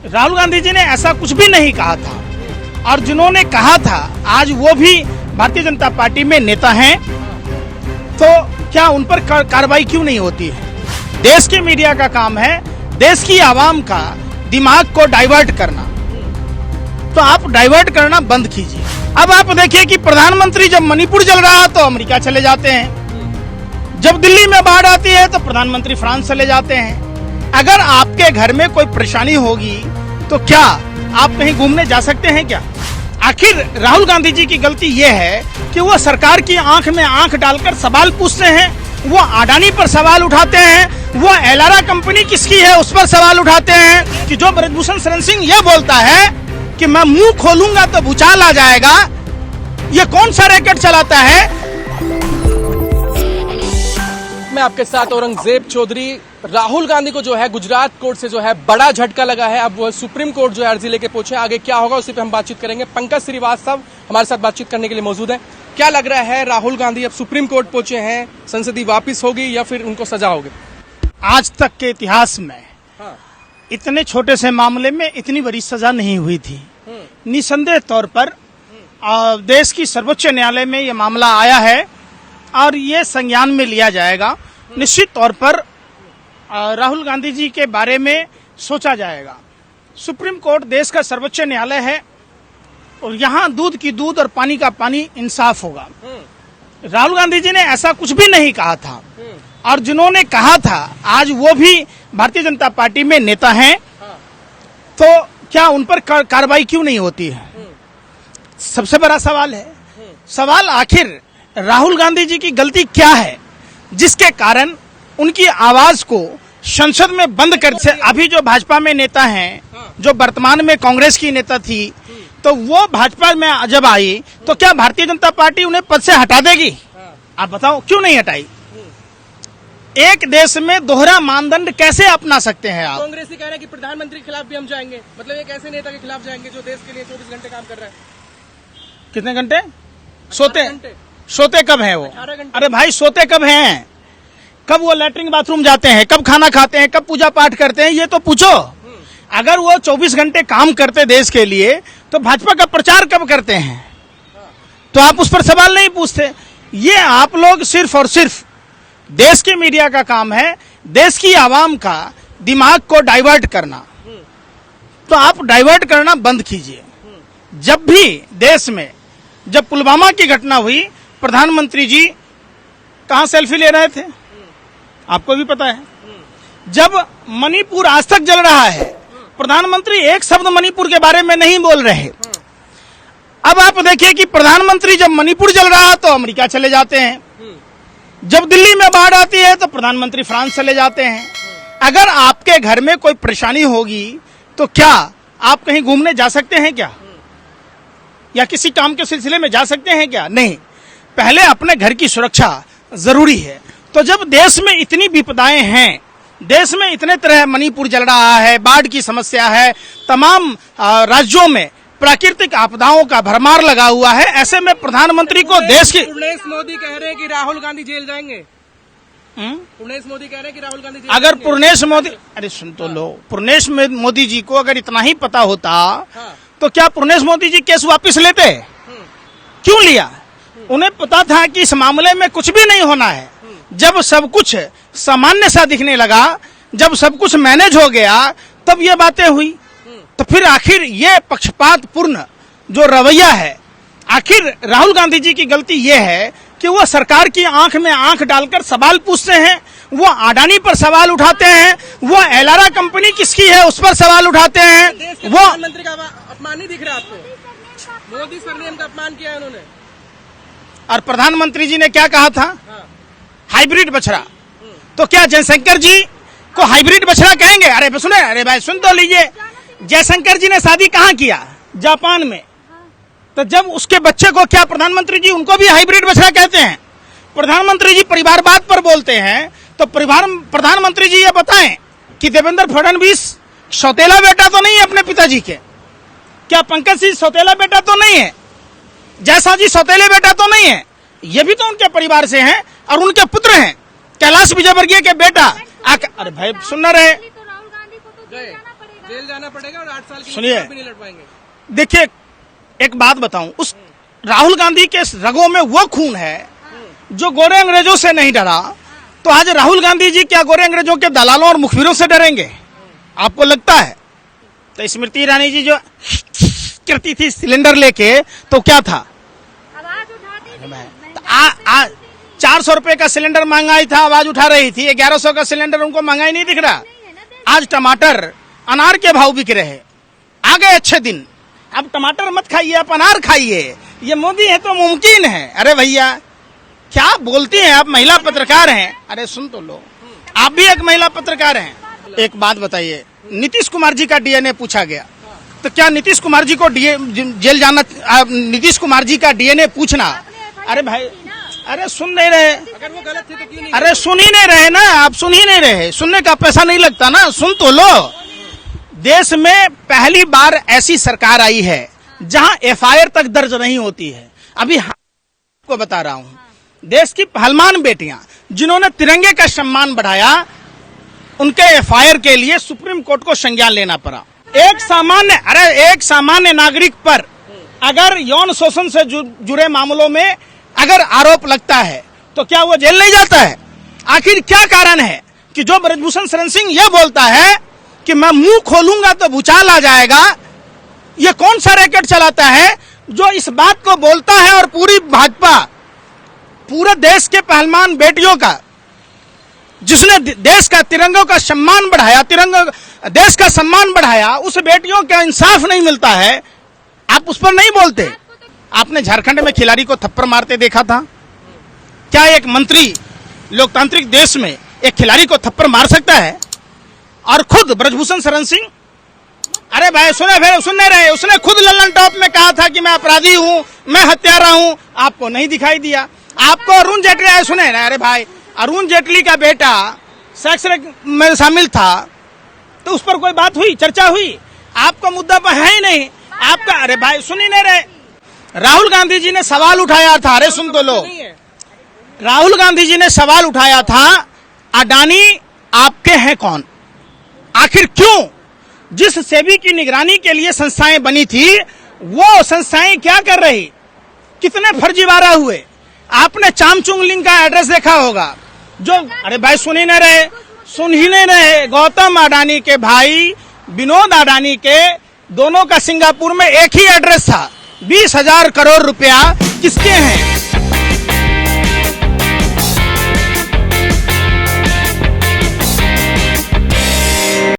राहुल गांधी जी ने ऐसा कुछ भी नहीं कहा था और जिन्होंने कहा था आज वो भी भारतीय जनता पार्टी में नेता हैं, तो क्या उन पर कार्रवाई क्यों नहीं होती है? देश के मीडिया का काम है देश की आवाम का दिमाग को डाइवर्ट करना, तो आप डाइवर्ट करना बंद कीजिए। अब आप देखिए कि प्रधानमंत्री जब मणिपुर जल रहा है तो अमेरिका चले जाते हैं, जब दिल्ली में बाढ़ आती है तो प्रधानमंत्री फ्रांस चले जाते हैं। अगर आपके घर में कोई परेशानी होगी तो क्या आप कहीं घूमने जा सकते हैं क्या? आखिर राहुल गांधी जी की गलती ये है कि वो सरकार की आंख में आंख डालकर सवाल पूछते हैं, वो अडानी पर सवाल उठाते हैं, वो एलारा कंपनी किसकी है उस पर सवाल उठाते हैं कि जो ब्रजभूषण शरण सिंह ये बोलता है कि मैं मुंह खोलूंगा तो भूचाल आ जाएगा, ये कौन सा रैकेट चलाता है? मैं आपके साथ औरंगजेब चौधरी। राहुल गांधी को जो है गुजरात कोर्ट से जो है बड़ा झटका लगा है। अब वो सुप्रीम कोर्ट जो है अर्जी लेके पहुंचे, आगे क्या होगा उसी पे हम बातचीत करेंगे। पंकज श्रीवास्तव हमारे साथ बातचीत करने के लिए मौजूद है। क्या लग रहा है, राहुल गांधी अब सुप्रीम कोर्ट पहुंचे हैं, संसदीय वापिस होगी या फिर उनको सजा होगी? आज तक के इतिहास में इतने छोटे से मामले में इतनी बड़ी सजा नहीं हुई थी। निसंदेह तौर पर देश की सर्वोच्च न्यायालय में ये मामला आया है और ये संज्ञान में लिया जाएगा। निश्चित तौर पर राहुल गांधी जी के बारे में सोचा जाएगा। सुप्रीम कोर्ट देश का सर्वोच्च न्यायालय है और यहाँ दूध की दूध और पानी का पानी इंसाफ होगा। राहुल गांधी जी ने ऐसा कुछ भी नहीं कहा था और जिन्होंने कहा था आज वो भी भारतीय जनता पार्टी में नेता हैं, तो क्या उन पर कार्रवाई क्यों नहीं होती है? सबसे बड़ा सवाल है। सवाल आखिर राहुल गांधी जी की गलती क्या है जिसके कारण उनकी आवाज को संसद में बंद कर से अभी जो भाजपा में नेता हैं, जो वर्तमान में कांग्रेस की नेता थी, तो वो भाजपा में जब आई तो क्या भारतीय जनता पार्टी उन्हें पद से हटा देगी? आप बताओ क्यों नहीं हटाई? एक देश में दोहरा मानदंड कैसे अपना सकते हैं आप? कांग्रेस कह रहे हैं कि प्रधानमंत्री के खिलाफ भी हम जाएंगे, मतलब एक ऐसे नेता के खिलाफ जाएंगे जो देश के लिए 24 घंटे काम कर रहा है। कितने घंटे सोते कब हैं वो? 18 घंटे। अरे भाई सोते कब हैं? कब वो लैट्रिन बाथरूम जाते हैं, कब खाना खाते हैं, कब पूजा पाठ करते हैं, ये तो पूछो। अगर वो 24 घंटे काम करते देश के लिए तो भाजपा का प्रचार कब करते हैं? तो आप उस पर सवाल नहीं पूछते। ये आप लोग सिर्फ और सिर्फ देश के मीडिया का काम है देश की आवाम का दिमाग को डाइवर्ट करना, तो आप डाइवर्ट करना बंद कीजिए। जब भी देश में जब पुलवामा की घटना हुई, प्रधानमंत्री जी कहां सेल्फी ले रहे थे? आपको भी पता है। जब मणिपुर आज तक जल रहा है, प्रधानमंत्री एक शब्द मणिपुर के बारे में नहीं बोल रहे। अब आप देखिए कि प्रधानमंत्री जब मणिपुर जल रहा है तो अमेरिका चले जाते हैं, जब दिल्ली में बाढ़ आती है तो प्रधानमंत्री फ्रांस चले जाते हैं। अगर आपके घर में कोई परेशानी होगी तो क्या आप कहीं घूमने जा सकते हैं क्या? या किसी काम के सिलसिले में जा सकते हैं क्या? नहीं। पहले अपने घर की सुरक्षा जरूरी है। तो जब देश में इतनी विपदाएं हैं, देश में इतने तरह मणिपुर जल रहा है, बाढ़ की समस्या है, तमाम राज्यों में प्राकृतिक आपदाओं का भरमार लगा हुआ है, ऐसे में प्रधानमंत्री को देश की पुर्णेश मोदी कह रहे हैं कि राहुल गांधी जेल जाएंगे। पुर्णेश मोदी कह रहे हैं कि राहुल गांधी जेल अगर पुर्णेश मोदी, अरे सुन तो लो, पुर्णेश मोदी जी को अगर इतना ही पता होता तो क्या पुर्णेश मोदी जी केस वापस लेते? क्यों लिया? उन्हें पता था कि इस मामले में कुछ भी नहीं होना है। जब सब कुछ सामान्य सा दिखने लगा, जब सब कुछ मैनेज हो गया, तब ये बातें हुई। तो फिर आखिर ये पक्षपातपूर्ण जो रवैया है, आखिर राहुल गांधी जी की गलती ये है कि वो सरकार की आंख में आंख डालकर सवाल पूछते हैं, वो अडानी पर सवाल उठाते हैं, वो एलारा कंपनी किसकी है उस पर सवाल उठाते हैं। वो प्रधानमंत्री का अपमान नहीं दिख रहा आपको? मोदी सरनेम का अपमान किया है उन्होंने। और प्रधानमंत्री जी ने क्या कहा था? हाइब्रिड बछड़ा। तो क्या जयशंकर जी को हाइब्रिड बछड़ा कहेंगे? अरे सुने, अरे भाई सुन तो लीजिए, जयशंकर जी ने शादी कहाँ किया? जापान में। तो जब उसके बच्चे को क्या प्रधानमंत्री जी उनको भी हाइब्रिड बछड़ा कहते हैं? प्रधानमंत्री जी परिवारवाद पर बोलते हैं, तो प्रधानमंत्री जी ये बताएं कि देवेंद्र फडणवीस सौतेला बेटा तो नहीं है अपने पिताजी के? क्या पंकज सिंह सौतेला बेटा तो नहीं है? जयसा जी सौतेले बेटा तो नहीं है? ये भी तो उनके परिवार से हैं और उनके पुत्र हैं। कैलाश विजयवर्गीय के बेटा अरे भाई सुन ना रहे, जेल जाना पड़ेगा और 8 साल की सुनिए। भी नहीं लड़ पाएंगे। देखिए एक बात बताऊं, उस राहुल गांधी के रगों में वो खून है जो गोरे अंग्रेजों से नहीं डरा, तो आज राहुल गांधी जी क्या गोरे अंग्रेजों के दलालों और मुखबिरों से डरेंगे? आपको लगता है? तो स्मृति ईरानी जी जो करती थी सिलेंडर लेके, तो क्या था? आवाज उठाती थी। तो 400 रुपए का सिलेंडर महंगाई था, आवाज उठा रही थी। 1100 का सिलेंडर उनको महंगाई नहीं दिख रहा। आज टमाटर अनार के भाव बिक रहे हैं। आ गए अच्छे दिन, अब टमाटर मत खाइए, आप अनार खाइए। ये मोदी है तो मुमकिन है। अरे भैया क्या बोलती हैं आप? महिला पत्रकार हैं। अरे सुन तो लो, आप भी एक महिला पत्रकार हैं। एक बात बताइए, नीतीश कुमार जी का डीएनए पूछा गया, तो क्या नीतीश कुमार जी को जेल जाना? नीतीश कुमार जी का डीएनए पूछना? अरे भाई, अरे सुन नहीं रहे? अगर वो गलत थे तो क्यों नहीं? अरे सुन ही नहीं रहे ना आप, सुन ही नहीं रहे। सुनने का पैसा नहीं लगता ना, सुन तो लो। देश में पहली बार ऐसी सरकार आई है जहां एफआईआर तक दर्ज नहीं होती है। अभी आपको बता रहा हूं, देश की पहलवान बेटियां जिन्होंने तिरंगे का सम्मान बढ़ाया, उनके एफआईआर के लिए सुप्रीम कोर्ट को संज्ञान लेना पड़ा। एक सामान्य नागरिक पर अगर यौन शोषण से जुड़े मामलों में अगर आरोप लगता है तो क्या वो जेल नहीं जाता है? आखिर क्या कारण है कि जो ब्रजभूषण शरण सिंह ये बोलता है कि मैं मुंह खोलूंगा तो भूचाल आ जाएगा? ये कौन सा रैकेट चलाता है जो इस बात को बोलता है? और पूरी भाजपा, पूरे देश के पहलवान बेटियों का, जिसने देश का तिरंगों का सम्मान बढ़ाया, देश का सम्मान बढ़ाया, उस बेटियों का इंसाफ नहीं मिलता है, आप उस पर नहीं बोलते। आपने झारखंड में खिलाड़ी को थप्पड़ मारते देखा था? क्या एक मंत्री लोकतांत्रिक देश में एक खिलाड़ी को थप्पड़ मार सकता है? और खुद ब्रजभूषण शरण सिंह, अरे भाई सुन नहीं रहे, उसने खुद लल्लन टॉप में कहा था कि मैं अपराधी हूं, मैं हत्यारा हूं। आपको नहीं दिखाई दिया? आपको अरुण जेटली सुने ना? अरे भाई, अरुण जेटली का बेटा सेक्स में शामिल था, तो उस पर कोई बात हुई, चर्चा हुई? आपका मुद्दा पर है ही नहीं आपका। अरे भाई सुन ही नहीं रहे। राहुल गांधी जी ने सवाल उठाया था, अरे सुन तो लो, राहुल गांधी जी ने सवाल उठाया था, अडानी आपके हैं कौन? आखिर क्यों? जिस सेबी की निगरानी के लिए संस्थाएं बनी थी, वो संस्थाएं क्या कर रही? कितने फर्जीवाड़ा हुए? आपने चामचुंग लिंग का एड्रेस देखा होगा जो, अरे भाई सुन ही नहीं रहे। गौतम अडानी के भाई विनोद अडानी के दोनों का सिंगापुर में एक ही एड्रेस था। 20,000 करोड़ रुपया किसके हैं?